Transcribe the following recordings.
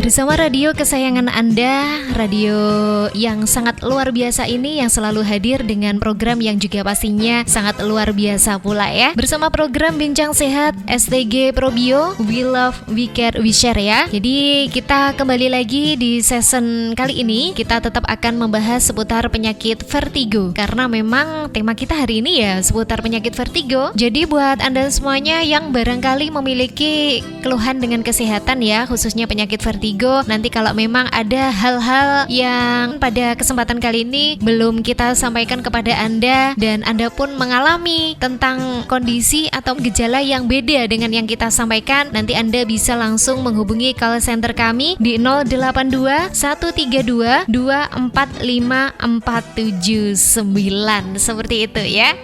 Bersama radio kesayangan Anda, radio yang sangat luar biasa ini yang selalu hadir dengan program yang juga pastinya sangat luar biasa pula ya. Bersama program Bincang Sehat STG Probio, We Love, We Care, We Share ya. Jadi kita kembali lagi di season kali ini, kita tetap akan membahas seputar penyakit vertigo. Karena memang tema kita hari ini ya seputar penyakit vertigo. Jadi buat Anda semuanya yang barangkali memiliki keluhan dengan kesehatan ya, khususnya penyakit vertigo, nanti kalau memang ada hal-hal yang pada kesempatan kali ini belum kita sampaikan kepada Anda dan Anda pun mengalami tentang kondisi atau gejala yang beda dengan yang kita sampaikan, nanti Anda bisa langsung menghubungi call center kami di 082 132 245 479 seperti itu ya.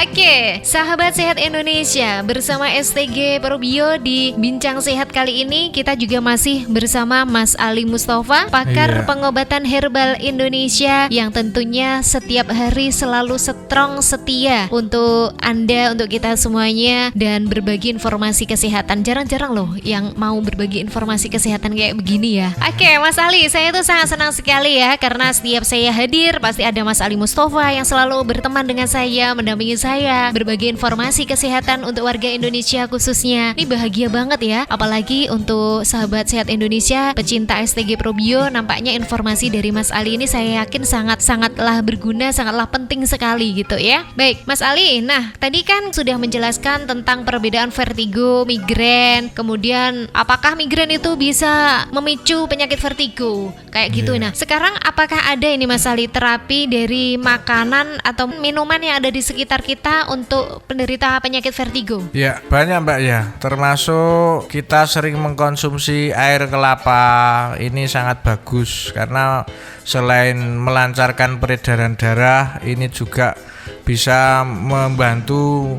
Oke, sahabat sehat Indonesia, bersama STG Probio di Bincang Sehat kali ini kita juga masih bersama Mas Ali Mustafa, pakar pengobatan herbal Indonesia yang tentunya setiap hari selalu strong setia untuk Anda, untuk kita semuanya dan berbagi informasi kesehatan. Jarang-jarang loh yang mau berbagi informasi kesehatan kayak begini ya. Oke, Mas Ali, saya tuh sangat senang sekali ya karena setiap saya hadir pasti ada Mas Ali Mustafa yang selalu berteman dengan saya, mendampingi saya, berbagi informasi kesehatan untuk warga Indonesia khususnya. Ini bahagia banget ya, apalagi untuk sahabat sehat Indonesia, pecinta STG Probio, nampaknya informasi dari Mas Ali ini saya yakin sangatlah berguna, sangatlah penting sekali gitu ya. Baik, Mas Ali, nah tadi kan sudah menjelaskan tentang perbedaan vertigo, migrain, kemudian apakah migrain itu bisa memicu penyakit vertigo kayak gitu. Nah, sekarang apakah ada ini Mas Ali terapi dari makanan atau minuman yang ada di sekitar kita untuk penderita penyakit vertigo? Ya, banyak Mbak ya. Termasuk kita sering mengkonsumsi air kelapa. Ini sangat bagus karena selain melancarkan peredaran darah, ini juga bisa membantu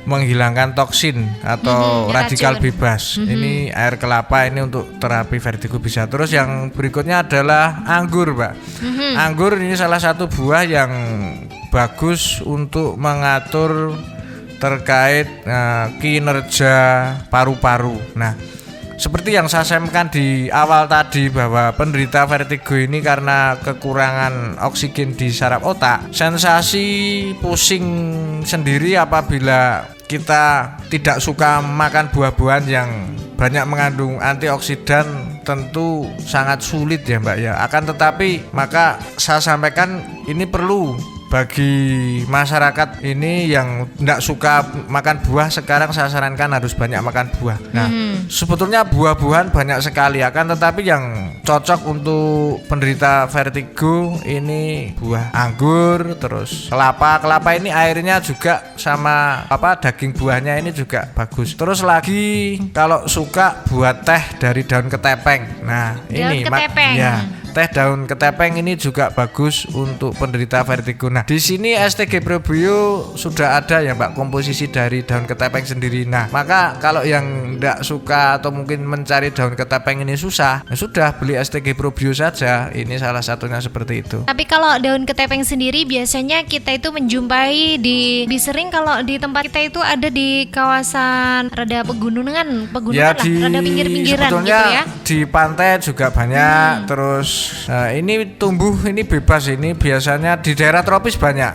menghilangkan toksin atau radikal bebas. Ini air kelapa ini untuk terapi vertigo bisa. Terus yang berikutnya adalah anggur, Mbak. Anggur ini salah satu buah yang bagus untuk mengatur terkait kinerja paru-paru. Nah, seperti yang saya sampaikan di awal tadi bahwa penderita vertigo ini karena kekurangan oksigen di saraf otak, sensasi pusing sendiri apabila kita tidak suka makan buah-buahan yang banyak mengandung antioksidan tentu sangat sulit ya Mbak ya. Akan tetapi maka saya sampaikan ini perlu bagi masyarakat ini yang tidak suka makan buah, sekarang saya sarankan harus banyak makan buah. Nah, sebetulnya buah-buahan banyak sekali, akan tetapi yang cocok untuk penderita vertigo ini buah anggur, terus kelapa. Kelapa ini airnya juga sama daging buahnya ini juga bagus. Terus lagi kalau suka buat teh dari daun ketepeng. Nah, ini teh daun ketepeng ini juga bagus untuk penderita vertigo. Nah, di sini STG Probio sudah ada ya Mbak komposisi dari daun ketepeng sendiri. Nah, maka kalau yang tidak suka atau mungkin mencari daun ketepeng ini susah, ya sudah beli STG Probio saja. Ini salah satunya seperti itu. Tapi kalau daun ketepeng sendiri biasanya kita itu menjumpai lebih sering kalau di tempat kita itu ada di kawasan rada pegunungan ya, rada pinggir-pinggiran gitu ya. Di pantai juga banyak. Terus ini tumbuh ini bebas, ini biasanya di daerah tropis banyak.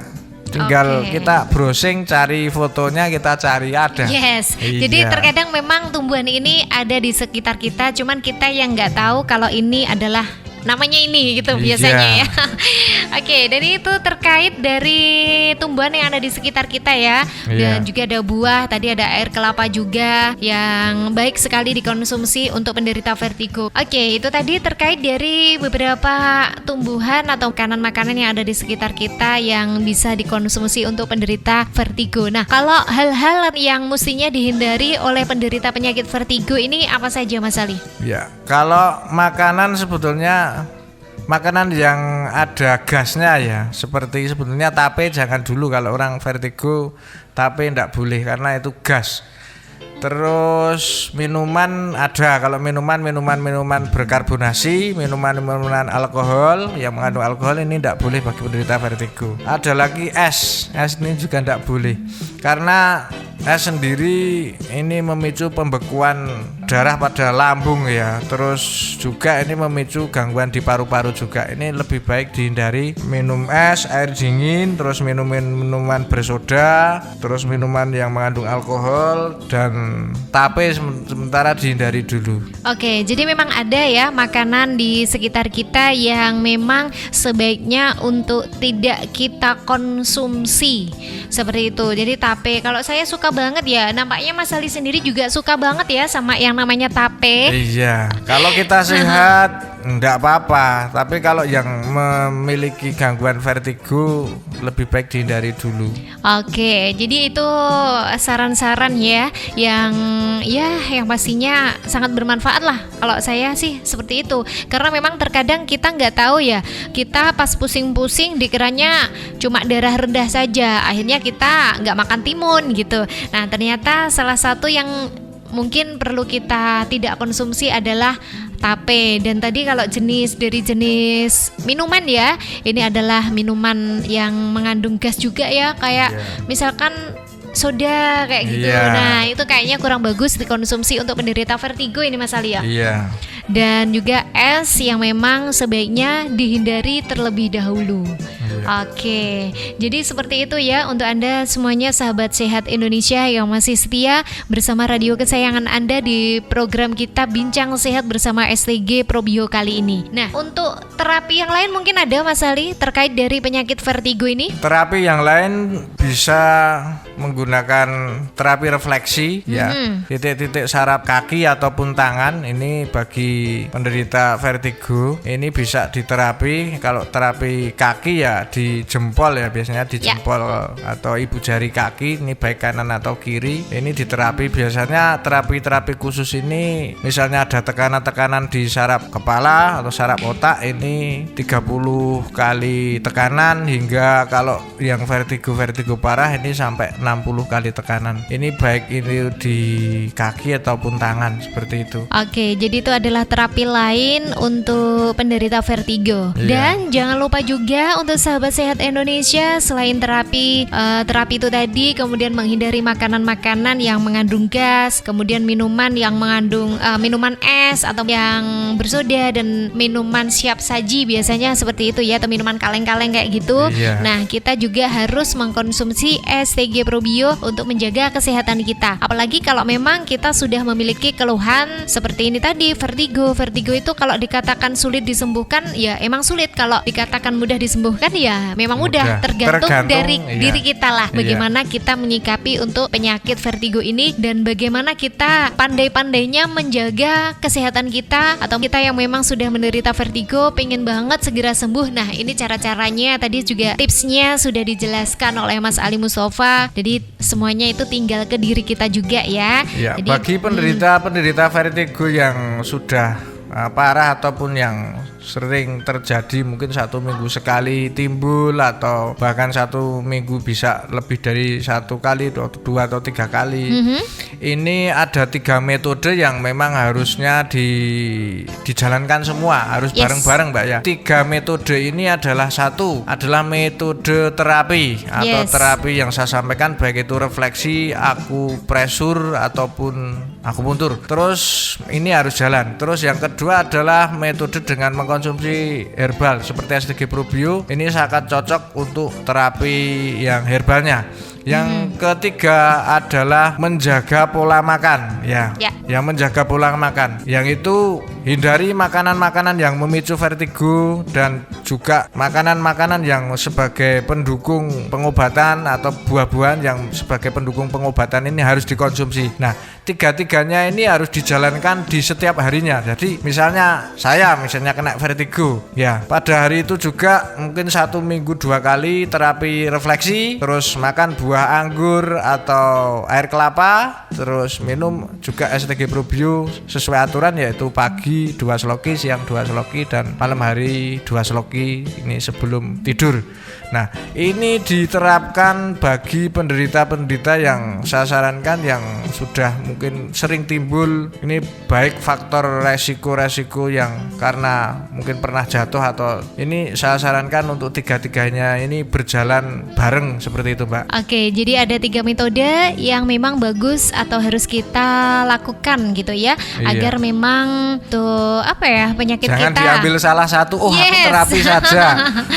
Tinggal kita browsing, cari fotonya, kita cari ada. Yes. Jadi terkadang memang tumbuhan ini ada di sekitar kita, cuman kita yang nggak tahu kalau ini adalah namanya ini gitu biasanya ya. Oke, jadi itu terkait dari tumbuhan yang ada di sekitar kita ya. Dan juga ada buah, tadi ada air kelapa juga yang baik sekali dikonsumsi untuk penderita vertigo. Oke, itu tadi terkait dari beberapa tumbuhan atau makanan-makanan yang ada di sekitar kita yang bisa dikonsumsi untuk penderita vertigo. Nah, kalau hal-hal yang mestinya dihindari oleh penderita penyakit vertigo ini apa saja Mas Ali? Ya, kalau makanan sebetulnya makanan yang ada gasnya ya, seperti sebetulnya tape jangan dulu kalau orang vertigo, tape enggak boleh karena itu gas. Terus minuman ada, kalau minuman berkarbonasi, minuman alkohol yang mengandung alkohol ini enggak boleh bagi penderita vertigo. Ada lagi es ini juga enggak boleh karena es sendiri ini memicu pembekuan darah pada lambung ya. Terus juga ini memicu gangguan di paru-paru juga. Ini lebih baik dihindari minum es, air dingin, terus minuman bersoda, terus minuman yang mengandung alkohol, dan tape sementara dihindari dulu. Oke, jadi memang ada ya makanan di sekitar kita yang memang sebaiknya untuk tidak kita konsumsi. Seperti itu. Jadi tape, kalau saya suka banget ya. Nampaknya Mas Ali sendiri juga suka banget ya sama yang namanya tape. Iya, kalau kita sehat enggak apa-apa, tapi kalau yang memiliki gangguan vertigo lebih baik dihindari dulu. Oke, jadi itu saran-saran ya yang pastinya sangat bermanfaat lah. Kalau saya sih seperti itu, karena memang terkadang kita nggak tahu ya, kita pas pusing-pusing dikiranya cuma darah rendah saja, akhirnya kita nggak makan timun gitu. Nah ternyata salah satu yang mungkin perlu kita tidak konsumsi adalah tape. Dan tadi kalau jenis minuman ya, ini adalah minuman yang mengandung gas juga ya, kayak misalkan soda kayak gitu. Nah itu kayaknya kurang bagus dikonsumsi untuk penderita vertigo ini Mas Ali ya. Dan juga es yang memang sebaiknya dihindari terlebih dahulu. Oke, jadi seperti itu ya untuk Anda semuanya sahabat sehat Indonesia yang masih setia bersama radio kesayangan Anda di program kita Bincang Sehat bersama STG Probio kali ini. Nah, untuk terapi yang lain mungkin ada Mas Ali terkait dari penyakit vertigo ini? Terapi yang lain bisa menggunakan terapi refleksi ya. Titik-titik saraf kaki ataupun tangan ini bagi penderita vertigo ini bisa diterapi. Kalau terapi kaki ya di jempol ya, biasanya di jempol atau ibu jari kaki, ini baik kanan atau kiri, ini diterapi. Biasanya terapi-terapi khusus ini misalnya ada tekanan-tekanan di saraf kepala atau saraf otak, ini 30 kali tekanan, hingga kalau yang vertigo parah ini sampai 60 kali tekanan. Ini baik ini di kaki ataupun tangan, seperti itu. Oke, jadi itu adalah terapi lain untuk penderita vertigo. Dan jangan lupa juga untuk sahabat sehat Indonesia, selain terapi itu tadi, kemudian menghindari makanan-makanan yang mengandung gas, kemudian minuman yang mengandung minuman es atau yang bersoda, dan minuman siap saji biasanya seperti itu ya, atau minuman kaleng-kaleng kayak gitu. Nah, kita juga harus mengkonsumsi STG Probio untuk menjaga kesehatan kita. Apalagi kalau memang kita sudah memiliki keluhan seperti ini tadi, vertigo. Vertigo itu kalau dikatakan sulit disembuhkan ya emang sulit, kalau dikatakan mudah disembuhkan ya memang mudah, tergantung dari diri kita lah, bagaimana kita menyikapi untuk penyakit vertigo ini, dan bagaimana kita pandai-pandainya menjaga kesehatan kita, atau kita yang memang sudah menderita vertigo pengen banget segera sembuh. Nah ini cara-caranya tadi juga tipsnya sudah dijelaskan oleh Mas Ali Mustafa, jadi semuanya itu tinggal ke diri kita juga ya. Jadi, bagi penderita vertigo yang sudah parah ataupun yang sering terjadi, mungkin 1 minggu sekali timbul, atau bahkan 1 minggu bisa lebih dari 1 kali, 2 atau 3 kali. Ini ada 3 metode yang memang harusnya dijalankan semua, harus bareng-bareng Mbak ya. 3 metode ini adalah metode terapi atau terapi yang saya sampaikan, baik itu refleksi, akupresur ataupun akupuntur. Terus ini harus jalan. Terus yang kedua adalah metode dengan mengkonsumsi herbal seperti STG Probio. Ini sangat cocok untuk terapi yang herbalnya. Yang ketiga adalah menjaga pola makan ya. Yang menjaga pola makan, yang itu hindari makanan-makanan yang memicu vertigo, dan juga makanan-makanan yang sebagai pendukung pengobatan atau buah-buahan yang sebagai pendukung pengobatan ini harus dikonsumsi. Nah, tiga-tiganya ini harus dijalankan di setiap harinya. Jadi misalnya saya kena vertigo ya, pada hari itu juga mungkin 1 minggu 2 kali terapi refleksi, terus makan buah anggur atau air kelapa, terus minum juga STG STG Probio sesuai aturan, yaitu pagi 2 sloki, siang 2 sloki, dan malam hari 2 sloki ini sebelum tidur. Nah, ini diterapkan bagi penderita-penderita yang saya sarankan yang sudah mungkin sering timbul ini, baik faktor resiko-resiko yang karena mungkin pernah jatuh, atau ini saya sarankan untuk tiga-tiganya ini berjalan bareng seperti itu, Mbak. Oke, jadi ada 3 metode yang memang bagus atau harus kita lakukan gitu ya, Iya. agar memang tuh penyakit Jangan kita diambil salah satu. Aku Yes. terapi saja.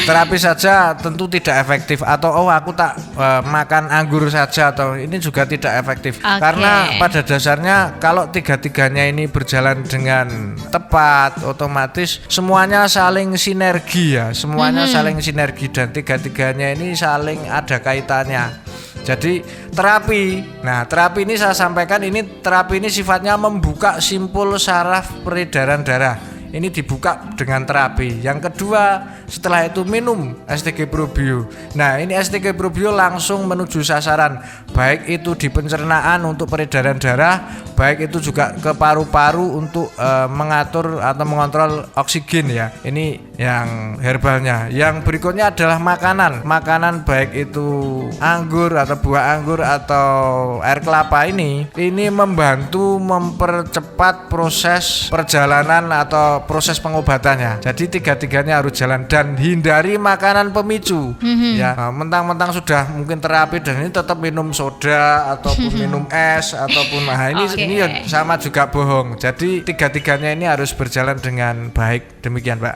Terapi saja tentu tidak efektif, atau aku tak makan anggur saja, atau ini juga tidak efektif. Oke. Karena pada dasarnya kalau tiga-tiganya ini berjalan dengan tepat, otomatis semuanya saling sinergi ya. Semuanya saling sinergi, dan tiga-tiganya ini saling ada kaitannya. Jadi terapi. Nah, terapi ini saya sampaikan, ini terapi ini sifatnya membuka simpul saraf peredaran darah. Ini dibuka dengan terapi. Yang kedua, setelah itu minum STG Probio. Nah, ini STG Probio langsung menuju sasaran, baik itu di pencernaan untuk peredaran darah, baik itu juga ke paru-paru untuk mengatur atau mengontrol oksigen ya. Ini yang herbalnya. Yang berikutnya adalah makanan. Makanan baik itu anggur atau buah anggur atau air kelapa ini membantu mempercepat proses perjalanan atau proses pengobatannya. Jadi tiga-tiganya harus jalan, dan hindari makanan pemicu. Ya, mentang-mentang sudah mungkin terapi dan ini tetap minum soda ataupun minum es ataupun ini sama juga bohong. Jadi tiga-tiganya ini harus berjalan dengan baik. Demikian, Mbak.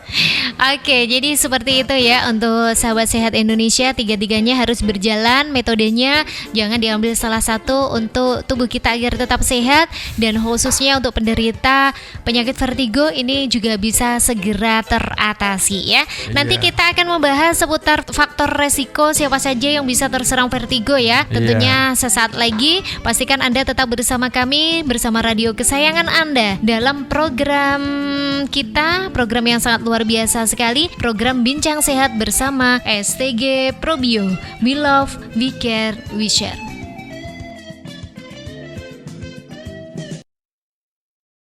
Oke, jadi seperti itu ya untuk sahabat sehat Indonesia, tiga-tiganya harus berjalan metodenya, jangan diambil salah satu untuk tubuh kita agar tetap sehat, dan khususnya untuk penderita penyakit vertigo ini juga bisa segera teratasi ya. Nanti kita akan membahas seputar faktor resiko siapa saja yang bisa terserang vertigo ya. Tentunya sesaat lagi, pastikan Anda tetap bersama kami, bersama radio kesayangan Anda dalam program kita, program yang sangat luar biasa sekali, program Bincang Sehat bersama STG Probio. We love, we care, we share.